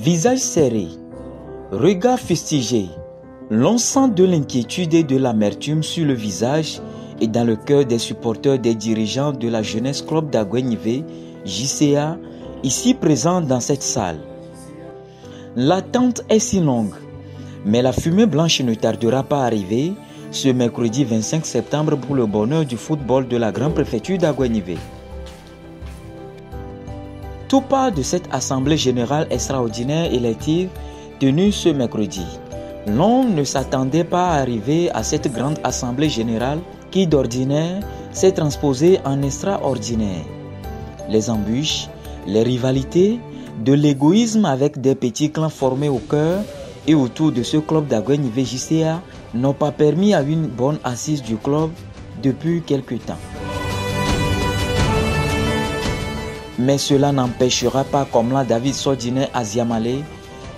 Visage serré, regard fustigé, l'on sent de l'inquiétude et de l'amertume sur le visage et dans le cœur des supporters des dirigeants de la Jeunesse Club d'Aguenivé, JCA, ici présents dans cette salle. L'attente est si longue, mais la fumée blanche ne tardera pas à arriver ce mercredi 25 septembre pour le bonheur du football de la grande préfecture d'Aguenivé. Tout part de cette assemblée générale extraordinaire élective tenue ce mercredi. L'on ne s'attendait pas à arriver à cette grande assemblée générale qui d'ordinaire s'est transposée en extraordinaire. Les embûches, les rivalités, de l'égoïsme avec des petits clans formés au cœur et autour de ce club d'Aguenivé JCA n'ont pas permis à une bonne assise du club depuis quelque temps. Mais cela n'empêchera pas, comme l'a David Sordine Aziamale,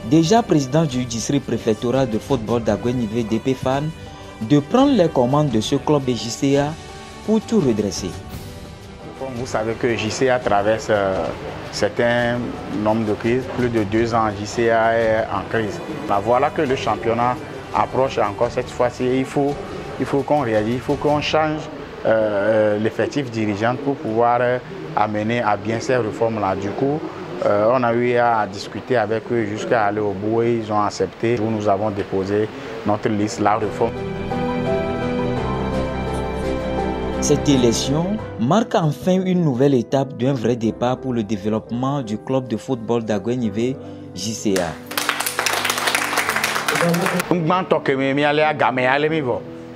déjà président du district préfectoral de football d'Aguenivé DPFAN, de prendre les commandes de ce club de JCA pour tout redresser. Vous savez que JCA traverse certains nombre de crises. Plus de 2 ans, JCA est en crise. Voilà que le championnat approche encore cette fois-ci. Il faut qu'on réagisse, il faut qu'on change l'effectif dirigeant pour pouvoir amener à bien ces réformes-là. Du coup, on a eu à discuter avec eux jusqu'à aller au bout et ils ont accepté. Nous avons déposé notre liste, la réforme. Cette élection marque enfin une nouvelle étape d'un vrai départ pour le développement du club de football d'Aguenivé JCA.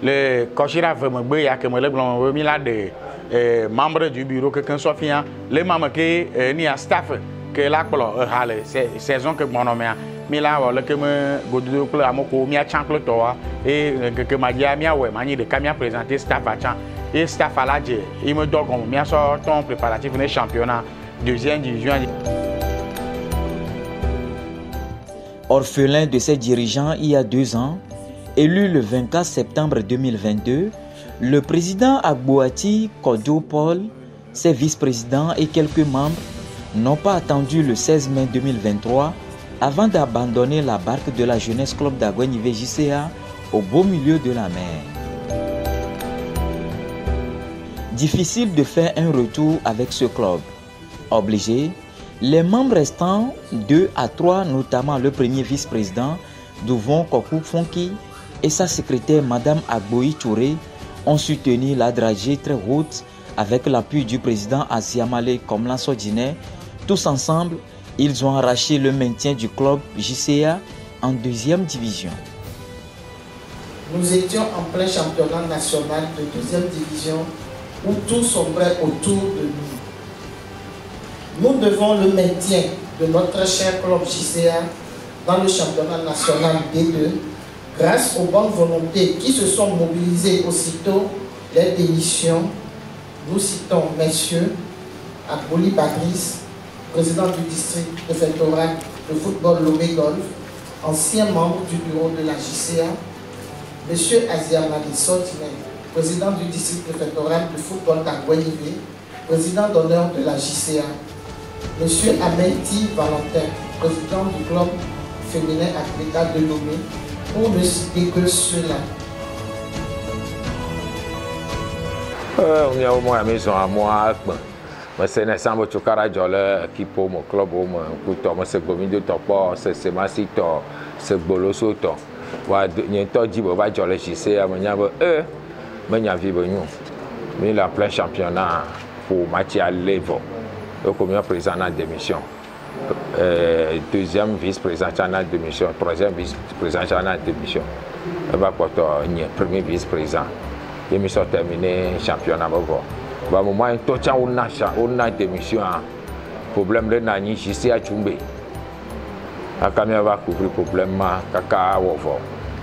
Le cochira vraiment bien que le blanc de membres du bureau que qu'un soit les membres que ni à staff que la saison que mon nom mais là le que me goudou que amoko mi a chanclo toi et que ma dia mi a ouais mani de camia présenter staff à chan et staff à la je il me donne comme mi a sort ton préparatif de championnat deuxième division. Orphelin de ses dirigeants il y a 2 ans, élu le 24 septembre 2022, le président Agbouati Kodio Paul, ses vice-présidents et quelques membres n'ont pas attendu le 16 mai 2023 avant d'abandonner la barque de la Jeunesse Club d'Aguenivé JCA au beau milieu de la mer. Difficile de faire un retour avec ce club. Obligé, les membres restants, 2 à 3, notamment le premier vice-président, Douvon Kokou Fonki, et sa secrétaire Madame Agboui Touré, ont soutenu la dragée très haute avec l'appui du président Aziamale comme Sordine. Tous ensemble, ils ont arraché le maintien du club JCA en 2e division. Nous étions en plein championnat national de 2e division où tout sombrait autour de nous. Nous devons le maintien de notre cher club JCA dans le championnat national D2 grâce aux bonnes volontés qui se sont mobilisées aussitôt les démissions. Nous citons messieurs Akboli Badris, président du district préfectoral de football Lomé Golf, ancien membre du bureau de la JCA, monsieur Aziamale Sordine, président du district préfectoral de football d'Aguenivé, président d'honneur de la JCA, monsieur Amenti Valentin, président du club féminin athlétique de Lomé, pour ne citer que cela. On y a au moins la maison à moi. Mais c'est nécessaire que tu aies qui pour mon club, c'est gomi de ton port, c'est ma site, c'est boloso. Il y a un temps dit que je vais JC, mais il y a vivre nous. Mais il y a plein championnat pour match à l'évo. Comme président en démission. 2e vice-président en démission. 3e vice-président en démission. Il va porter un premier vice-président. Il sont terminé championnat. Au moment où on a démission, problème de Nani, JC à Tchumbe. La caméra va couvrir le problème, Kaka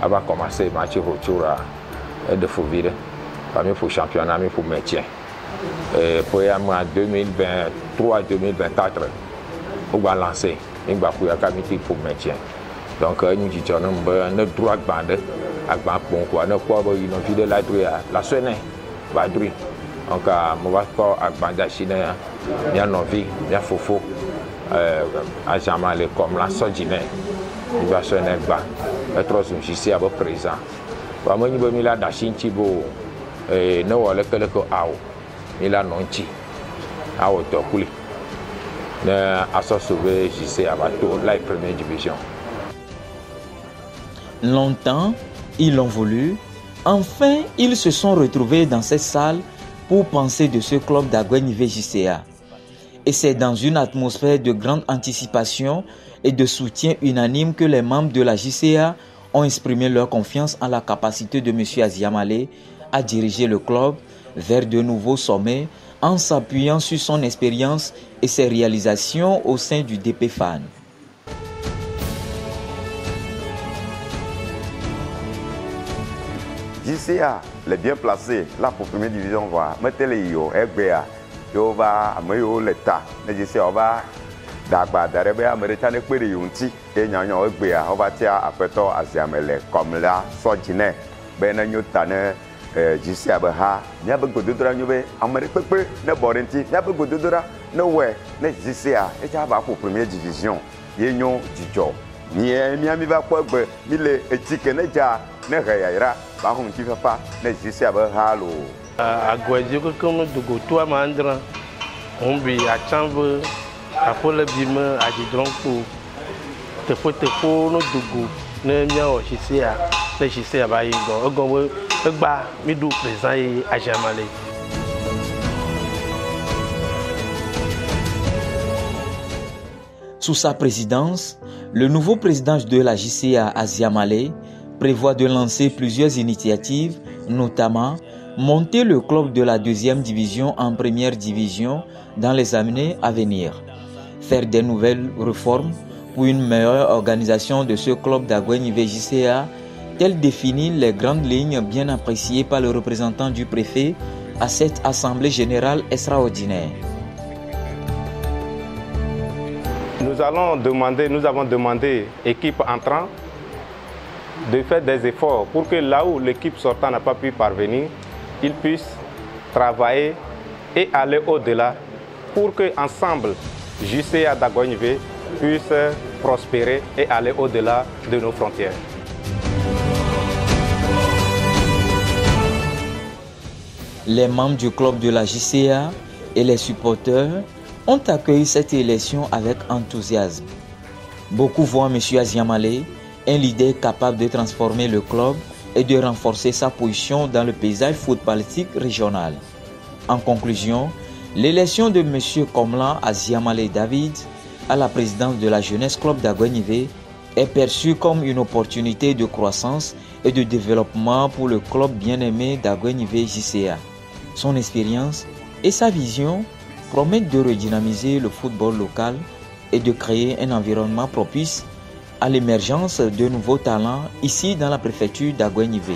va commencer le match retour de Fouville. Pour le championnat, pour le maintien. Pour en 2023-2024, on va lancer un comité pour le maintien. Donc, nous disons que notre droit de bande, la semaine, va durer. Donc, on va faire un bande à Chine, il y a Novi, il y a Fofo, Azamale comme la Sodjine. Il va se n'être et trop ici à votre présent. Bah moi il mila da shinchibo et no wale kele ko awo mila nonchi awo to kuli na aso sauver JC Abato la première division. Longtemps ils l'ont voulu. Enfin ils se sont retrouvés dans cette salle pour penser de ce club d'Aguenivé JCA. Et c'est dans une atmosphère de grande anticipation et de soutien unanime que les membres de la JCA ont exprimé leur confiance en la capacité de M. Aziamale à diriger le club vers de nouveaux sommets en s'appuyant sur son expérience et ses réalisations au sein du DP Fan. JCA, les bien placés, là pour première division, voir, mettez-les yo, FBA, yo va, ameyo l'État, mais JCA, on va, d'agba, d'arrêter, américain, et puis yunti, et nyanyo FBA, on va tirer après toi, Aziamale, comme là, Sodjine, ben n'yo tane, JCA, bah, n'y a pas de goudra, n'y a pas, américain, ne borenti, n'y a pas de goudra, no way, ne JCA, et ça va pour première division, y'enyo jijo, ni mi va quoi, mi le éthique ne ja, ne réaira. Agwaji ko comme de goto amandra on bi a chambre a pole bima a jidron ko te fo no dugu ne nya o JCA ba yingo ogon gba mi du président Aziamale. Sous sa présidence, le nouveau président de la JCA Aziamale prévoit de lancer plusieurs initiatives, notamment monter le club de la deuxième division en première division dans les années à venir, faire des nouvelles réformes pour une meilleure organisation de ce club d'Aguenivé JCA, telles définir les grandes lignes bien appréciées par le représentant du préfet à cette assemblée générale extraordinaire. Nous avons demandé équipe entrant de faire des efforts pour que là où l'équipe sortant n'a pas pu parvenir, ils puissent travailler et aller au-delà pour que ensemble JCA d'Aguenivé puisse prospérer et aller au-delà de nos frontières. Les membres du club de la JCA et les supporters ont accueilli cette élection avec enthousiasme. Beaucoup voient M. Aziamale un leader capable de transformer le club et de renforcer sa position dans le paysage footballistique régional. En conclusion, l'élection de M. Komlan Aziamale David à la présidence de la Jeunesse Club d'Aguenivé est perçue comme une opportunité de croissance et de développement pour le club bien-aimé d'Aguenivé JCA. Son expérience et sa vision promettent de redynamiser le football local et de créer un environnement propice à l'émergence de nouveaux talents ici dans la préfecture d'Aguenivé.